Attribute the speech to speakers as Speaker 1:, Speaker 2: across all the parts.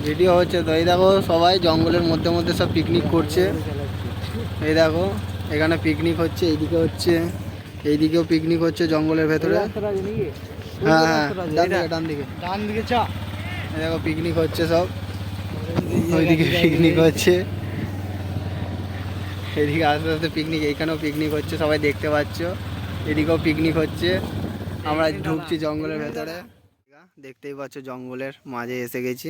Speaker 1: Video হচ্ছে তো। এই দেখো সবাই জঙ্গলের মধ্যে মধ্যে সব পিকনিক করছে। এই দেখো এখানে পিকনিক হচ্ছে, এইদিকে হচ্ছে, এইদিকেও পিকনিক হচ্ছে জঙ্গলের ভেতরে। হ্যাঁ হ্যাঁ, ডান দিকে চা। এই দেখো পিকনিক হচ্ছে সব, ওইদিকে পিকনিক হচ্ছে, এদিকে আস্তে আস্তে পিকনিক, এইখানেও পিকনিক হচ্ছে, সবাই দেখতে পাচ্ছ। এদিকেও পিকনিক হচ্ছে। আমরা ঢুকছি জঙ্গলের ভেতরে, দেখতেই পাচ্ছ জঙ্গলের মাঝে এসে গেছি।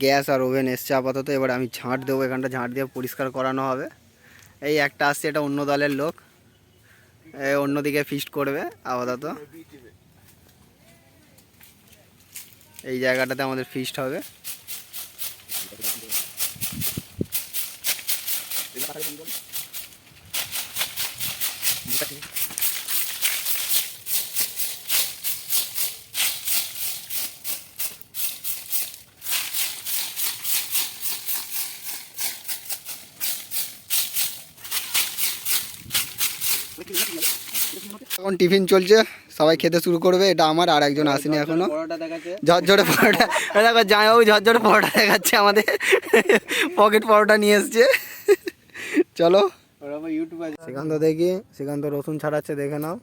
Speaker 1: গ্যাস আর ওভেন এসছে আপাতত। এবার আমি ঝাঁট দেবো, এখানটা ঝাঁট দিয়ে পরিষ্কার করানো হবে। এই একটা আসছে, এটা অন্য দলের লোক, অন্যদিকে ফিস্ট করবে আপাতত। এই জায়গাটাতে আমাদের ফিস্ট হবে। এখন টিফিন চলছে, সবাই খেতে শুরু করবে। এটা আমার, আর একজন আসেনি এখনো। ঝরঝরে পরোটা, দেখো জামাইবাবু ঝরঝরে পরোটা দেখাচ্ছে আমাদের, পকেট পরোটা নিয়ে এসছে। চলো শ্রীকান্ত দেখি, শ্রীকান্ত রসুন ছাড়াচ্ছে, দেখে নাও।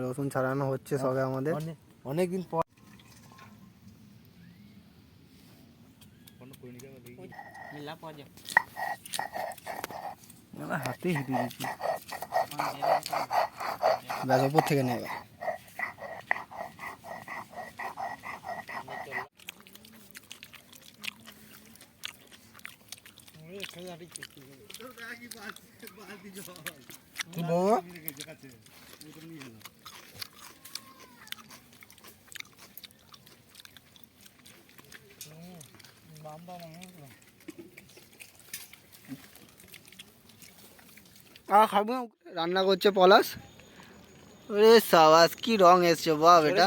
Speaker 1: রসুন ছাড়ানো হচ্ছে সবে আমাদের অনেকদিন পর। হাতে হেঁটে দিচ্ছি, ব্যাস ওপর থেকে নেবে। খাবো, রান্না করছে পলাশ। ওরে সাবাস, কি রং এসছে বাপ! এটা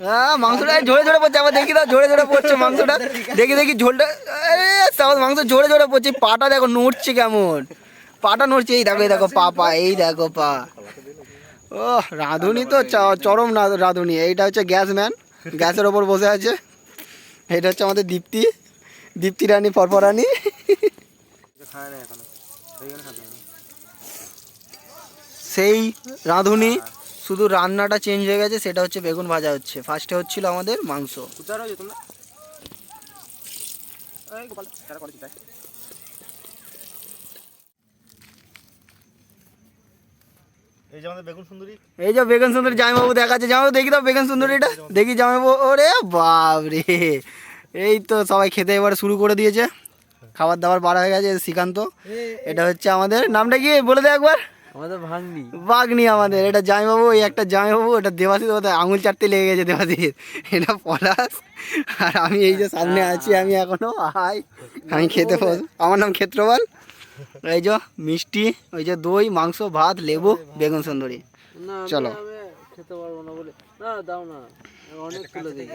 Speaker 1: হ্যাঁ, মাংসটা ঝরে ঝরে পড়ছে। আবার দেখি, ঝরে ঝরে পড়ছে মাংসটা, দেখি দেখি ঝোলটা। আরে সাবাস, মাংস ঝরে ঝরে পড়ছে। পাটা দেখো নড়ছে কেমন, পাটা নড়ছে। এই দেখো, এই দেখো পা, পা, এই দেখো পা। ও রাঁধুনি তো চরম রাঁধুনি। এইটা হচ্ছে গ্যাস ম্যান, গ্যাসের ওপর বসে আছে। এটা হচ্ছে আমাদের দীপ্তি, দীপ্তি রানী পরপরানি। সেই রাঁধুনি, শুধু রান্নাটা চেঞ্জ হয়ে গেছে। সেটা হচ্ছে বেগুন ভাজা হচ্ছে, ফার্স্টে হচ্ছিল আমাদের মাংস। এই যে বেগুন সুন্দরী জামাইবাবু দেখাচ্ছে। জামাইবাবু দেখি দাও বেগুন সুন্দরীটা, দেখি জামাইবাবু। ওরে বাপরে, এই তো সবাই খেতে এবারে শুরু করে দিয়েছে। খাবার দাবার বাড়া হয়ে গেছে। শ্রীকান্ত, এটা হচ্ছে আমাদের, নামটা কি বলে দে একবার। আমাদের ভাগ্নি, ভাগ্নি আমাদের। এটা জামাইবাবু, এই একটা জামাইবাবু, এটা দেবাশিস। আঙুল চাটতে লেগে গেছে দেবাশিস। এটা পলাশ, আর আমি এই যে সামনে আছি, আমি এখনো আমি খেতে বস। আমার নাম ক্ষেত্রপাল। এই যে মিষ্টি, ওই যে দই, মাংস, ভাত, লেবু, বেগুন সুন্দরী। চলো খেতে পারবো না বলে, না দাও না, অনেক তুলে দিই।